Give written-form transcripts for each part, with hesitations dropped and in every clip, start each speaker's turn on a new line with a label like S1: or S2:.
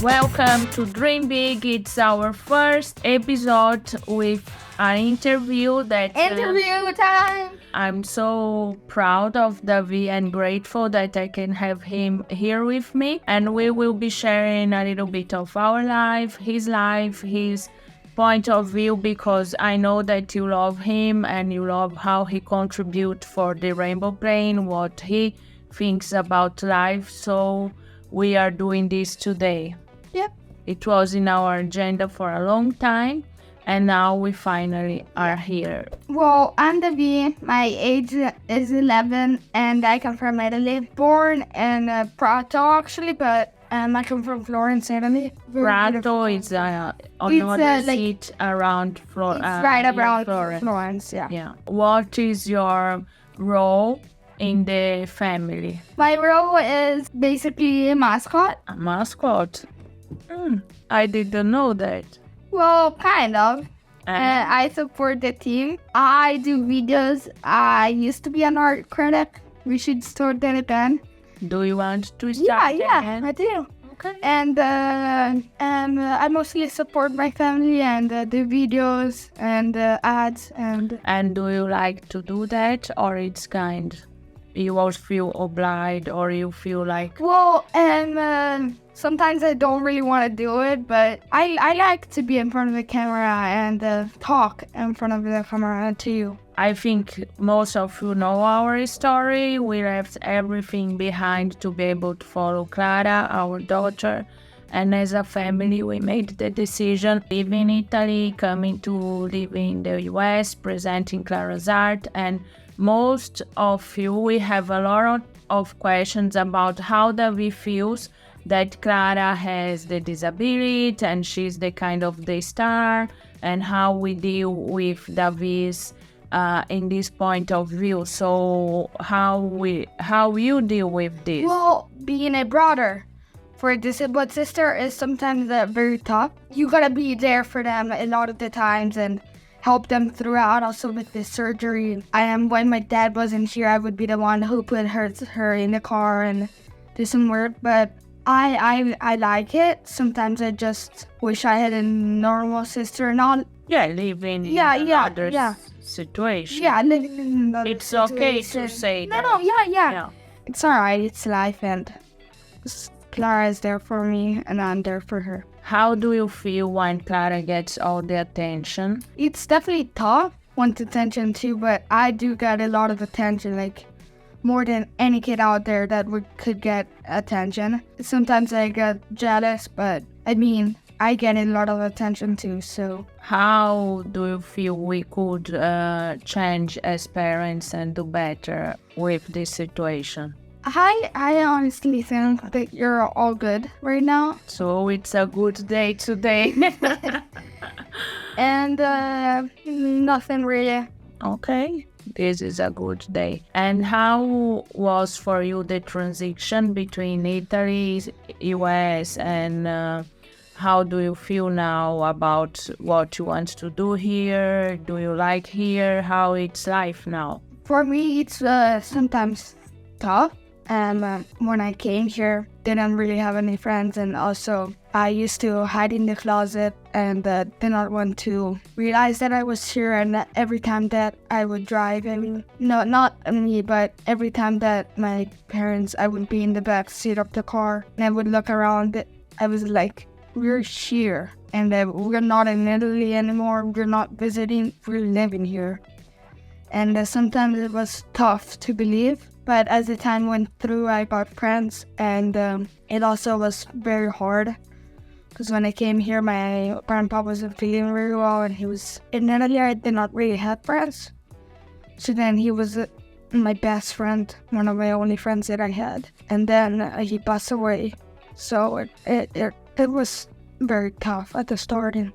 S1: Welcome to Dream Big. It's our first episode with an interview that...
S2: Interview time!
S1: I'm so proud of Davi and grateful that I can have him here with me. And we will be sharing a little bit of our life, his point of view, because I know that you love him and you love how he contributes for the Rainbow Plane, what he thinks about life. So we are doing this today.
S2: Yep.
S1: It was in our agenda for a long time, and now we finally are here.
S2: Well, I'm Davi. My age is 11, and I come from Italy. Born in Prato, actually, but I come from Florence, Italy.
S1: Prato is another seat around Florence.
S2: It's right around Florence, yeah.
S1: Yeah. What is your role in the family?
S2: My role is basically a mascot.
S1: A mascot? I didn't know that.
S2: Well, kind of. I support the team. I do videos. I used to be an art critic. We should start that again.
S1: Do you want to start again?
S2: Yeah, I do.
S1: Okay.
S2: And I mostly support my family and do videos and ads and...
S1: And do you like to do that, or it's you always feel obliged, or you feel like...
S2: Well, sometimes I don't really want to do it, but I like to be in front of the camera and talk in front of the camera too.
S1: I think most of you know our story. We left everything behind to be able to follow Clara, our daughter. And as a family, we made the decision, live in Italy, coming to live in the US, presenting Clara's art. And most of you, we have a lot of questions about how Davi feels that Clara has the disability and she's the kind of the star, and how we deal with Davi's in this point of view. So how you deal with this?
S2: Well, being a brother for a disabled sister is sometimes very tough. You gotta be there for them a lot of the times and help them throughout, also with the surgery. When my dad wasn't here, I would be the one who put her in the car and do some work, but I like it. Sometimes I just wish I had a normal sister, not...
S1: Yeah, living in another situation.
S2: Yeah, living in another
S1: It's
S2: situation.
S1: okay to say that.
S2: No, yeah. It's alright, it's life, and Clara is there for me, and I'm there for her.
S1: How do you feel when Clara gets all the attention?
S2: It's definitely tough, want attention too, but I do get a lot of attention, like more than any kid out there that could get attention. Sometimes I get jealous, but I get a lot of attention too, so...
S1: How do you feel we could change as parents and do better with this situation?
S2: I honestly think that you're all good right now.
S1: So it's a good day today.
S2: And nothing really.
S1: Okay, this is a good day. And how was for you the transition between Italy, US, and how do you feel now about what you want to do here? Do you like here? How it's life now?
S2: For me, it's sometimes tough. When I came here, didn't really have any friends, and also I used to hide in the closet and did not want to realize that I was here. And every time that I would drive, not me, but every time that my parents, I would be in the back seat of the car and I would look around, I was like, we're here, and we're not in Italy anymore. We're not visiting. We're living here. And sometimes it was tough to believe. But as the time went through, I got friends, and it also was very hard. Because when I came here, my grandpa wasn't feeling very well, and he was in Italy. I did not really have friends. So then he was my best friend, one of my only friends that I had. And then he passed away. So it was very tough at the starting.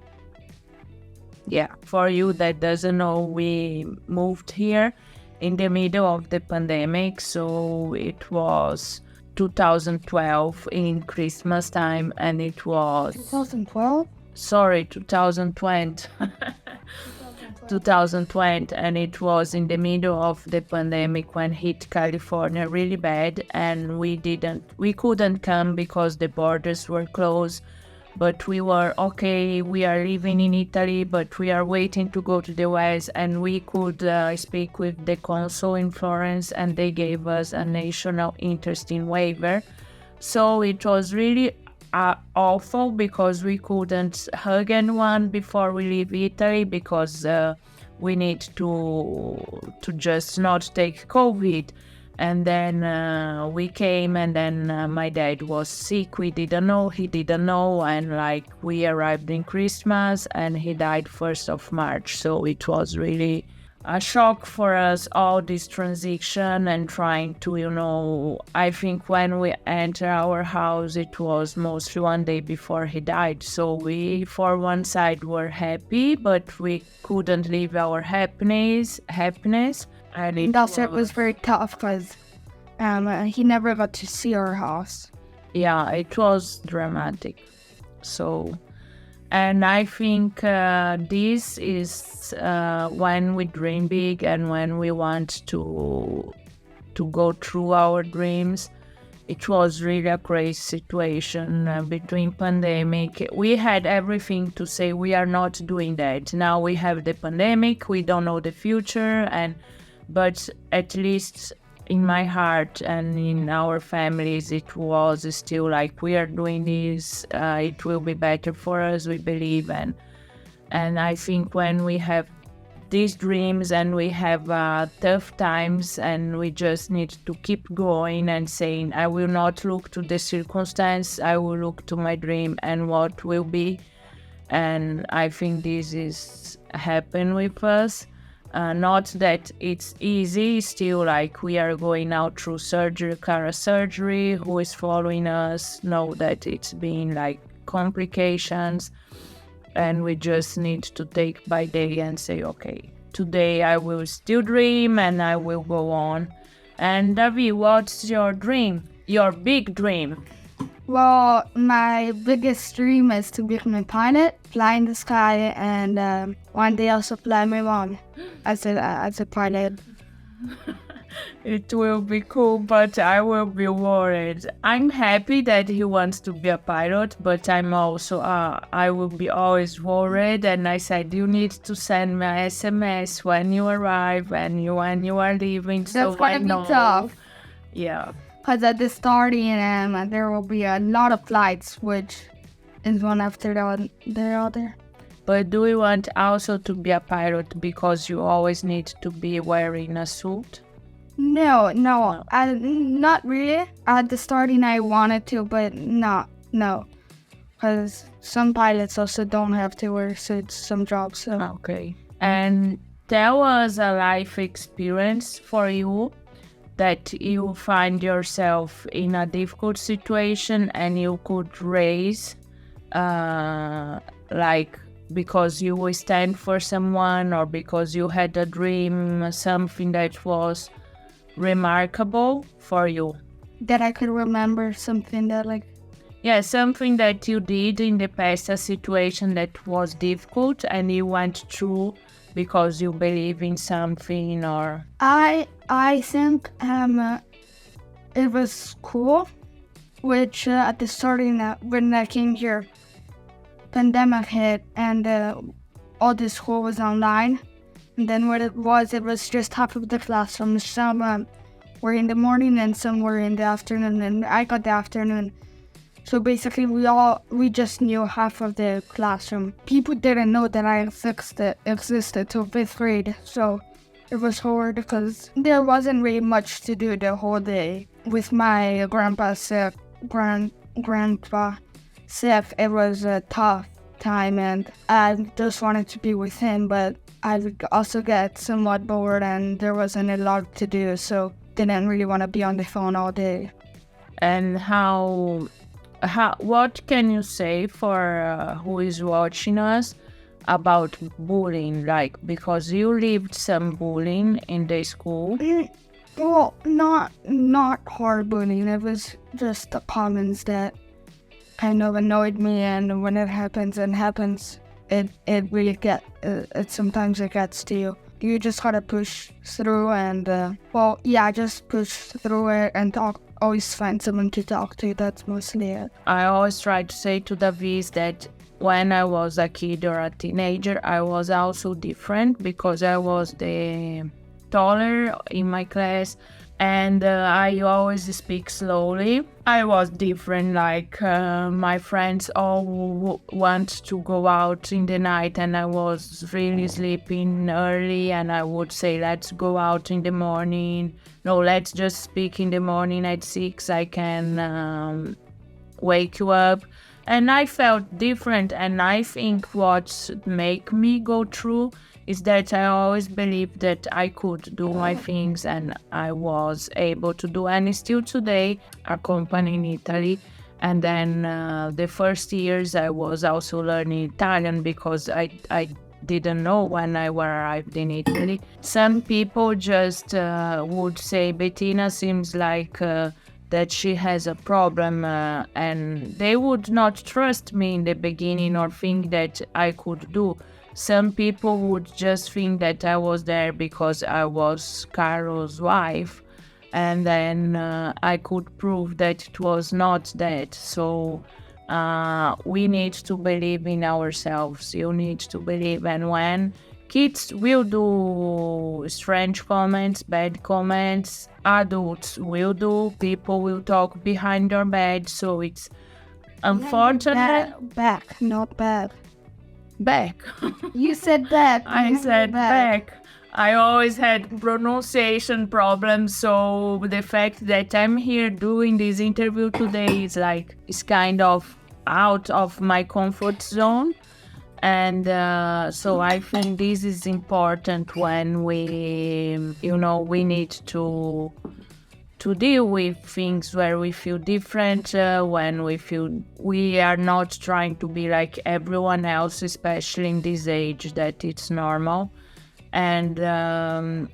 S1: Yeah, for you that doesn't know, we moved here in the middle of the pandemic, so it was 2012 in Christmas time, and it was...
S2: 2012?
S1: Sorry, 2020. 2020, and it was in the middle of the pandemic when hit California really bad, and we couldn't come because the borders were closed. but we were okay. We are living in Italy, but we are waiting to go to the US, and we could speak with the consul in Florence, and they gave us a national interest in waiver. So it was really awful because we couldn't hug anyone before we leave Italy because we need to just not take COVID. And then we came, and then my dad was sick. He didn't know, and like we arrived in Christmas, and he died 1st of March. So it was really a shock for us, all this transition and trying to, I think when we enter our house, it was mostly one day before he died. So we, for one side, were happy, but we couldn't leave our happiness. And
S2: it was very tough because he never got to see our house.
S1: Yeah, it was dramatic. So, and I think this is when we dream big and when we want to go through our dreams. It was really a crazy situation between pandemic. We had everything to say we are not doing that. Now we have the pandemic, we don't know the future, but at least in my heart and in our families, it was still like we are doing this. It will be better for us, we believe, and I think when we have these dreams and we have tough times, and we just need to keep going and saying, I will not look to the circumstance, I will look to my dream and what will be. And I think this is happen with us. Not that it's easy, still like we are going out through surgery, Clara surgery, who is following us know that it's been like complications, and we just need to take by day and say, okay, today I will still dream and I will go on. And Davi, what's your dream? Your big dream?
S2: Well, my biggest dream is to become a pilot, fly in the sky, and one day also fly my mom as a pilot.
S1: It will be cool, but I will be worried. I'm happy that he wants to be a pilot, but I'm also, I will be always worried. And I said, you need to send me a SMS when you arrive and when you are leaving.
S2: That's gonna be tough.
S1: Yeah.
S2: Because at the starting, there will be a lot of flights, which is one after the other.
S1: But do you want also to be a pilot because you always need to be wearing a suit?
S2: No, not really. At the starting, I wanted to, but no. Because some pilots also don't have to wear suits, some jobs. So.
S1: Okay. And tell us a life experience for you that you find yourself in a difficult situation and you could raise, like because you will stand for someone or because you had a dream, something that was remarkable for you.
S2: That I could remember something that like...
S1: Yeah, something that you did in the past, a situation that was difficult and you went through because you believe in something or...
S2: I think it was cool, which at the starting when I came here, pandemic hit and all the school was online. And then what it was just half of the classroom. Some were in the morning and some were in the afternoon, and I got the afternoon. So basically we just knew half of the classroom. People didn't know that I existed till 5th grade, so it was hard because there wasn't really much to do the whole day. With my grandpa sick, grandpa sick, it was a tough time and I just wanted to be with him, but I would also get somewhat bored and there wasn't a lot to do, so didn't really want to be on the phone all day.
S1: And what can you say for who is watching us about bullying, like because you lived some bullying in the school?
S2: Well, not hard bullying. It was just the comments that kind of annoyed me, and when it happens, it really sometimes it gets to you. you just gotta push through and, just push through it and talk. Always find someone to talk to. That's mostly it.
S1: I always try to say to Davi that when I was a kid or a teenager, I was also different because I was the taller in my class, and I always speak slowly. I was different, like my friends all want to go out in the night, and I was really sleeping early, and I would say, let's go out in the morning. No, let's just speak in the morning at 6, I can wake you up. And I felt different, and I think what make me go through is that I always believed that I could do my things, and I was able to do. And still today, a company in Italy, and then the first years I was also learning Italian because I didn't know when I arrived in Italy. Some people just would say, Betina seems like that she has a problem, and they would not trust me in the beginning or think that I could do. Some people would just think that I was there because I was Carol's wife, and then I could prove that it was not that. So we need to believe in ourselves. You need to believe, and when kids will do strange comments, bad comments, adults will do, people will talk behind your back, so it's unfortunate.
S2: Back, not bad.
S1: Back.
S2: You said back.
S1: I said back. I always had pronunciation problems, so the fact that I'm here doing this interview today is kind of out of my comfort zone. And so I think this is important when we need to deal with things where we feel different, when we feel we are not trying to be like everyone else, especially in this age that it's normal. And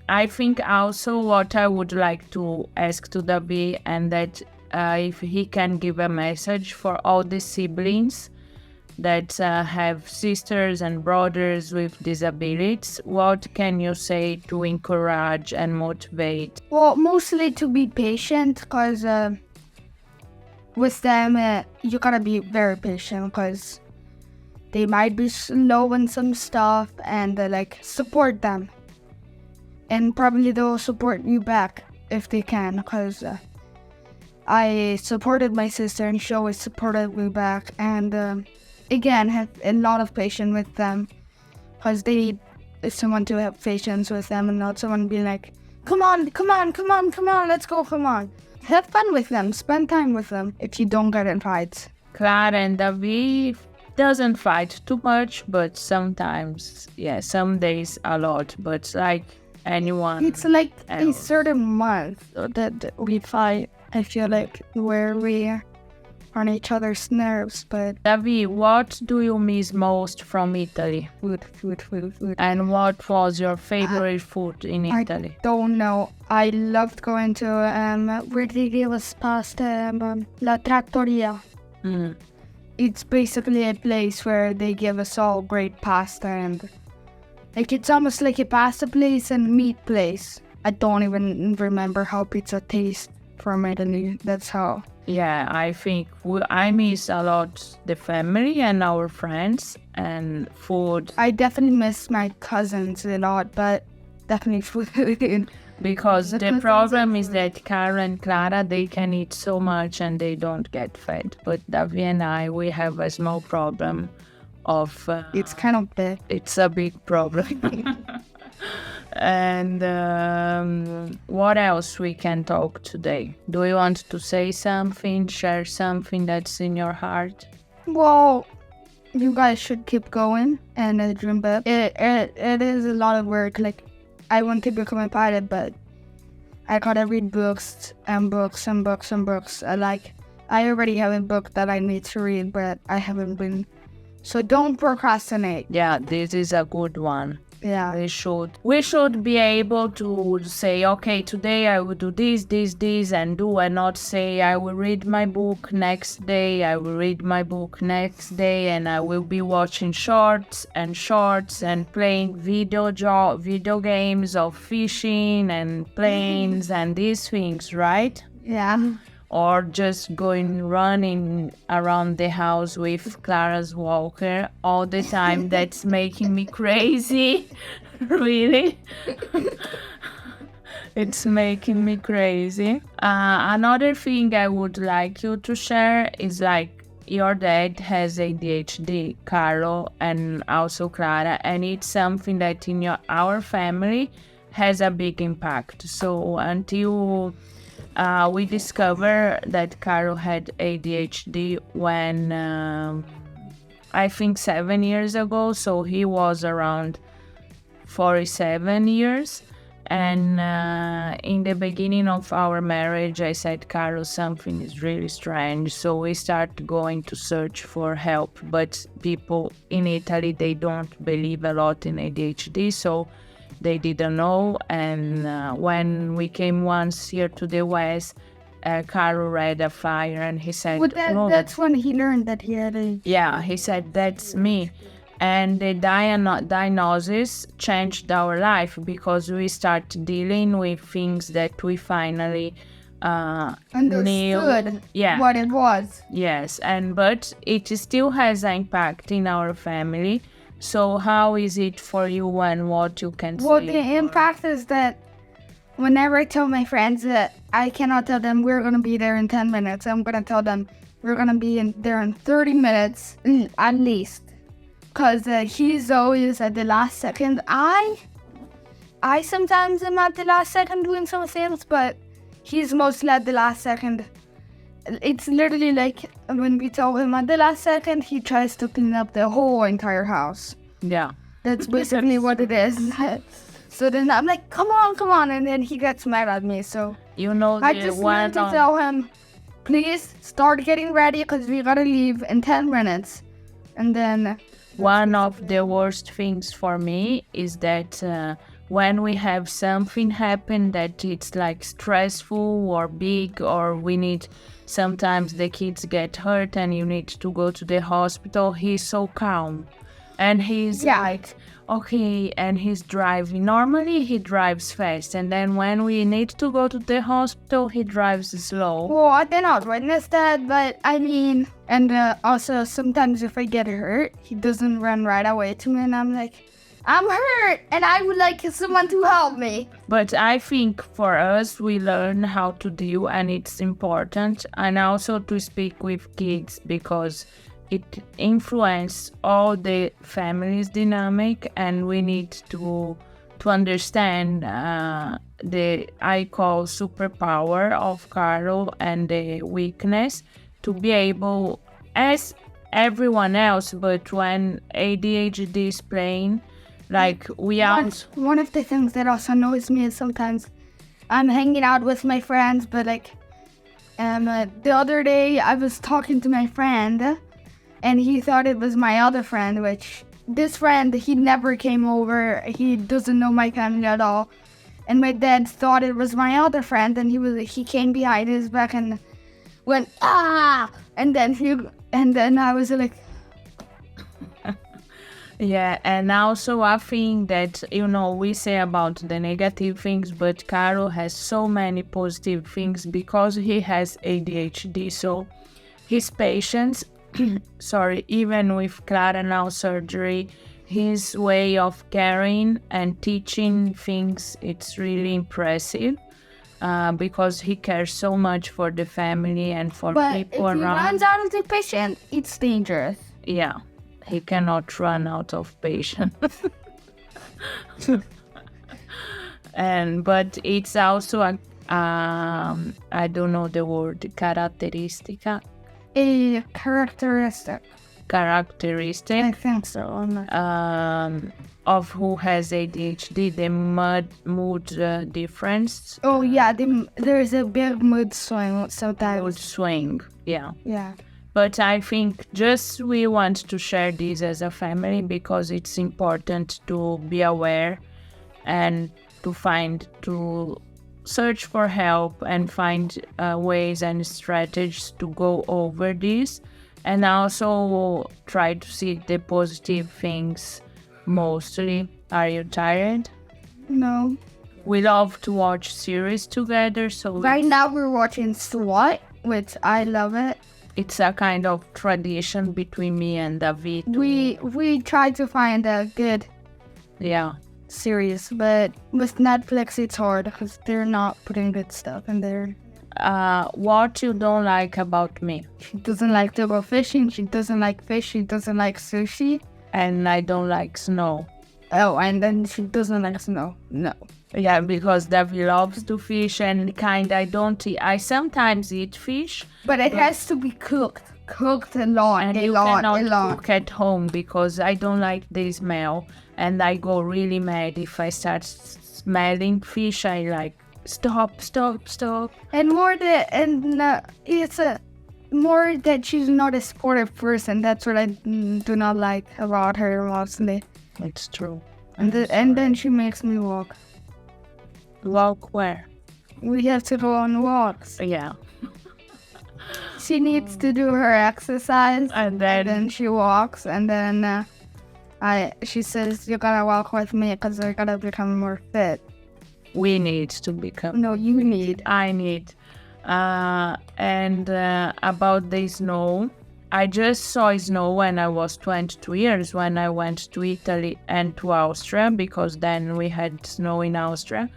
S1: I think also what I would like to ask to Davi, and that if he can give a message for all the siblings that have sisters and brothers with disabilities, what can you say to encourage and motivate?
S2: Well, mostly to be patient, because with them, you gotta be very patient, because they might be slow in some stuff, and support them. And probably they'll support you back if they can, because I supported my sister and she always supported me back. And again, have a lot of patience with them, because they need someone to have patience with them and not someone being like, come on, let's go, come on. Have fun with them, spend time with them if you don't get in fights.
S1: Clara and Davi doesn't fight too much, but sometimes, some days a lot, but like anyone.
S2: It's like
S1: else.
S2: A certain month that we fight, I feel like, where we are on each other's nerves. But
S1: Davi, what do you miss most from Italy?
S2: Food.
S1: And what was your favorite food in Italy?
S2: I don't know. I loved going to where they give us pasta, La Trattoria. It's basically a place where they give us all great pasta, and it's almost like a pasta place and meat place. I don't even remember how pizza tastes from Italy. That's how.
S1: Yeah, I think I miss a lot the family and our friends and food.
S2: I definitely miss my cousins a lot, but definitely food.
S1: Because the problem is that Cara and Clara, they can eat so much and they don't get fed. But Davi and I, we have a small problem of...
S2: it's kind of big.
S1: It's a big problem. And what else we can talk today? Do you want to say something, share something that's in your heart?
S2: Well, you guys should keep going and dream big. It is a lot of work. I want to become a pilot, but I gotta read books and books and books and books. I already have a book that I need to read, but I haven't been. So don't procrastinate.
S1: Yeah, this is a good one.
S2: Yeah.
S1: We should be able to say, okay, today I will do this, and not say I will read my book next day, I will read my book next day, and I will be watching shorts and playing video games of fishing and planes and these things, right?
S2: Yeah.
S1: Or just running around the house with Clara's walker all the time. That's making me crazy. Really. It's making me crazy. Another thing I would like you to share is like your dad has ADHD, Carlo, and also Clara, and it's something that in our family has a big impact. So until we discovered that Carlo had ADHD when I think 7 years ago, so he was around 47 years. And in the beginning of our marriage, I said, Carlo, something is really strange. So we started going to search for help. But people in Italy, they don't believe a lot in ADHD, so they didn't know. And when we came once here to the West, Carlo read a flyer and he said,
S2: that's when he learned that he had a...
S1: Yeah, he said, that's me. And the diagnosis changed our life because we started dealing with things that we finally
S2: understood what it was.
S1: Yes, but it still has an impact in our family. So how is it for you and what you can say?
S2: Well, the impact is that whenever I tell my friends that I cannot tell them we're going to be there in 10 minutes, I'm going to tell them we're going to be there in 30 minutes at least. Because he's always at the last second. I sometimes am at the last second doing some things, but he's mostly at the last second. It's literally like when we tell him at the last second, he tries to clean up the whole entire house.
S1: Yeah.
S2: That's basically what it is. So then I'm like, come on. And then he gets mad at me. So I just want to tell him, please start getting ready because we got to leave in 10 minutes. And then...
S1: One of the worst things for me is that when we have something happen that it's like stressful or big, or we need, sometimes the kids get hurt and you need to go to the hospital, he's so calm. And he's like, okay, and he's driving. Normally he drives fast, and then when we need to go to the hospital, he drives slow.
S2: Well, I did not witness that, but I mean, and also sometimes if I get hurt, he doesn't run right away to me, and I'm like, I'm hurt, and I would like someone to help me.
S1: But I think for us, we learn how to deal, and it's important, and also to speak with kids because it influences all the family's dynamic, and we need to understand the I call superpower of Carlo and the weakness to be able, as everyone else, but when ADHD is playing, like we are.
S2: One of the things that also annoys me is sometimes I'm hanging out with my friends, but like the other day I was talking to my friend. And he thought it was my other friend, which this friend, he never came over. He doesn't know my family at all. And my dad thought it was my other friend, and he came behind his back and went, ah! And then I was like...
S1: Yeah, and also I think that, we say about the negative things, but Carlo has so many positive things because he has ADHD. So his patience... even with Clara now surgery, his way of caring and teaching things, it's really impressive because he cares so much for the family and for people around. But if he
S2: runs out of the patient, it's dangerous.
S1: Yeah, he cannot run out of patience. But it's also I don't know the word, caratteristica.
S2: A characteristic.
S1: I
S2: think so.
S1: Of who has ADHD, the mood difference.
S2: Oh yeah, there's a big mood swing sometimes.
S1: Mood swing, yeah.
S2: Yeah.
S1: But I think just we want to share this as a family because it's important to be aware and to search for help and find ways and strategies to go over this, and also try to see the positive things mostly. Are you tired?
S2: No.
S1: We love to watch series together, so
S2: Right now we're watching SWAT, which I love it.
S1: it's a kind of tradition between me and Davi.
S2: We try to find a good series, but with Netflix it's hard because they're not putting good stuff in there.
S1: What you don't like about me?
S2: She doesn't like to go fishing, she doesn't like fish, she doesn't like sushi.
S1: And I don't like snow.
S2: Oh, and then she doesn't like snow. No.
S1: Yeah, because Davi loves to fish and I don't eat. I sometimes eat fish.
S2: But it has to be cooked a lot,
S1: and you cannot cook at home because I don't like the smell. And I go really mad if I start smelling fish. I like, stop.
S2: And it's more that she's not a sportive person. That's what I do not like about her mostly.
S1: It's true.
S2: And then she makes me walk.
S1: Walk where?
S2: We have to go on walks.
S1: Yeah.
S2: She needs to do her exercise,
S1: and then
S2: she walks, and then she says, you gotta walk with me because I gotta become more fit.
S1: We need to become...
S2: No, you need.
S1: I need. And about the snow, I just saw snow when I was 22 years, when I went to Italy and to Austria, because then we had snow in Austria.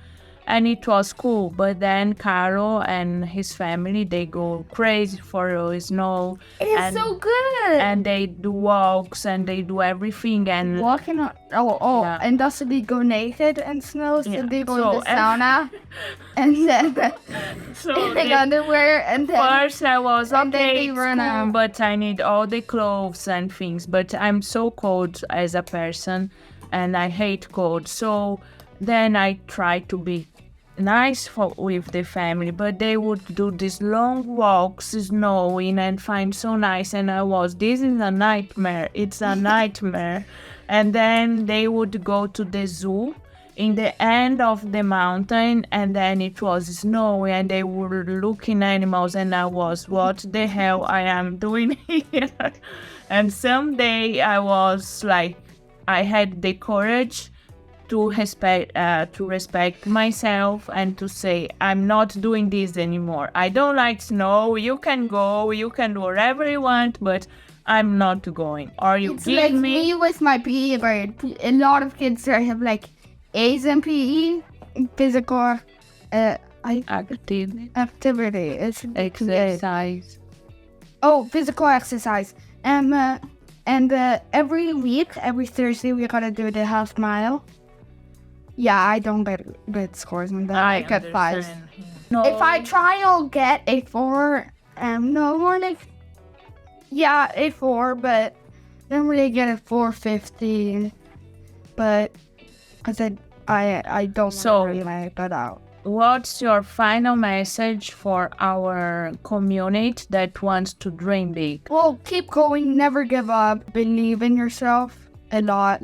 S1: And it was cool, but then Caro and his family, they go crazy for snow.
S2: It's so good!
S1: And they do walks and they do everything. And
S2: walking on, yeah. And also they go naked in snow, so they go in the sauna. And then they underwear, and then
S1: first I was
S2: okay, they run out.
S1: But I need all the clothes and things. But I'm so cold as a person, and I hate cold. So then I try to be nice with the family, but they would do these long walks snowing and find so nice, and this is a nightmare. It's a nightmare. And then they would go to the zoo in the end of the mountain, and then it was snowy, and they were looking animals, and I was, what the hell I am doing here? And someday I was like, I had the courage to respect myself and to say, I'm not doing this anymore. I don't like snow. You can go, you can do whatever you want, but I'm not going. Or you
S2: it's
S1: give
S2: like
S1: me
S2: with my PE, but a lot of kids there have like A's in PE, physical
S1: activity.
S2: It's
S1: Exercise.
S2: Physical exercise. And every week, every Thursday, we gotta do the half mile. Yeah, I don't get good scores on that. I get 5.
S1: No.
S2: If I try, I'll get a 4. No more like, a 4, but then really get a 4.50. But because I don't really like that out.
S1: What's your final message for our community that wants to dream big?
S2: Well, keep going, never give up, believe in yourself a lot,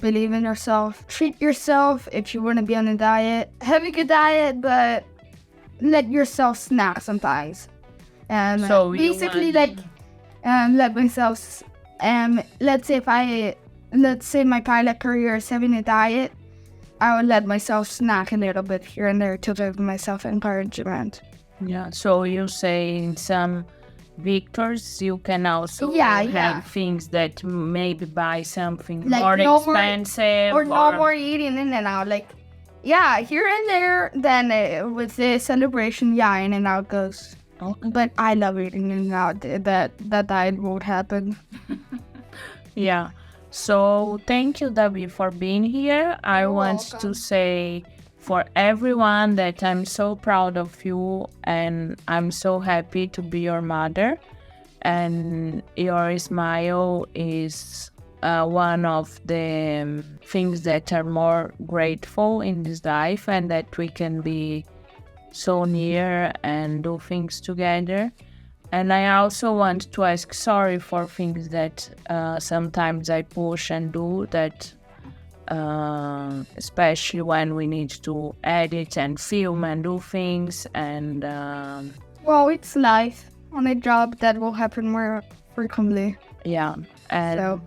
S2: believe in yourself, treat yourself. If you want to be on a diet, have a good diet, but let yourself snack sometimes. And
S1: so
S2: basically let myself, let's say my pilot career is having a diet, I would let myself snack a little bit here and there to give myself encouragement.
S1: Yeah, so you say in some victors you can also have things that maybe buy something like more expensive.
S2: Or no more eating in and out. Here and there, then with the celebration, in and out goes. Okay. But I love eating in and out. That diet won't happen.
S1: Yeah. So thank you, Davi, for being here. I want to say for everyone that I'm so proud of you, and I'm so happy to be your mother. And your smile is one of the things that are more grateful in this life, and that we can be so near and do things together. And I also want to ask sorry for things that sometimes I push and do that, especially when we need to edit and film and do things. And
S2: Well, it's life on a job that will happen more frequently.
S1: yeah. And
S2: So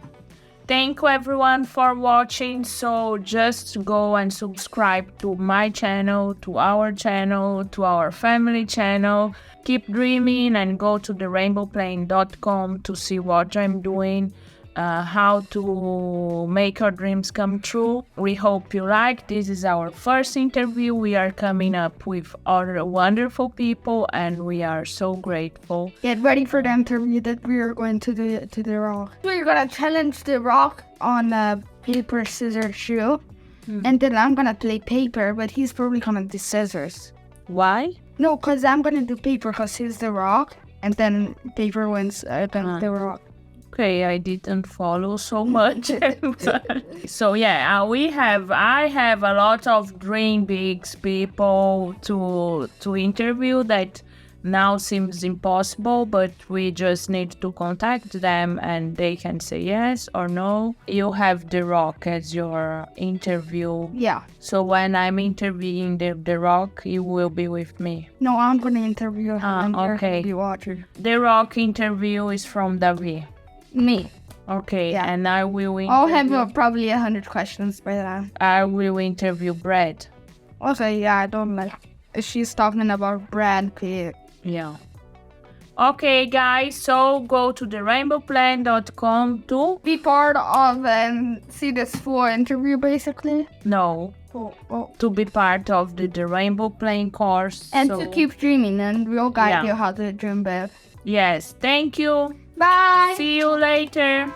S1: thank you everyone for watching. So just go and subscribe to my channel, to our family channel. Keep dreaming and go to therainbowplane.com to see what I'm doing, how to make our dreams come true. We hope you like. This is our first interview. We are coming up with other wonderful people and we are so grateful.
S2: get ready for the interview that we are going to do to the Rock. We're gonna challenge the Rock on a paper, scissors, shoe. And then I'm gonna play paper, but he's probably gonna do scissors.
S1: Why?
S2: No, because I'm gonna do paper because he's the Rock, and then paper wins against the Rock.
S1: Okay, I didn't follow so much. So yeah, I have a lot of dream bigs people to interview that now seems impossible, but we just need to contact them and they can say yes or no. You have The Rock as your interview.
S2: Yeah.
S1: So when I'm interviewing the Rock, you will be with me.
S2: No, I'm gonna interview him. and you're
S1: okay.
S2: gonna be watching.
S1: The Rock interview is from Davi.
S2: Me.
S1: Okay,
S2: Yeah.
S1: and I will interview.
S2: I'll have probably 100 questions by then.
S1: I will interview Brad.
S2: Okay, yeah, I don't like. She's talking about Brad Pitt.
S1: Yeah. Okay, guys, so go to therainbowplan.com to...
S2: Be part of and see this full interview, basically.
S1: No, to be part of the Rainbow Plane course.
S2: And
S1: so,
S2: to keep dreaming, and we'll guide
S1: Yeah.
S2: you how to dream big.
S1: Yes, thank you.
S2: Bye!
S1: See you later.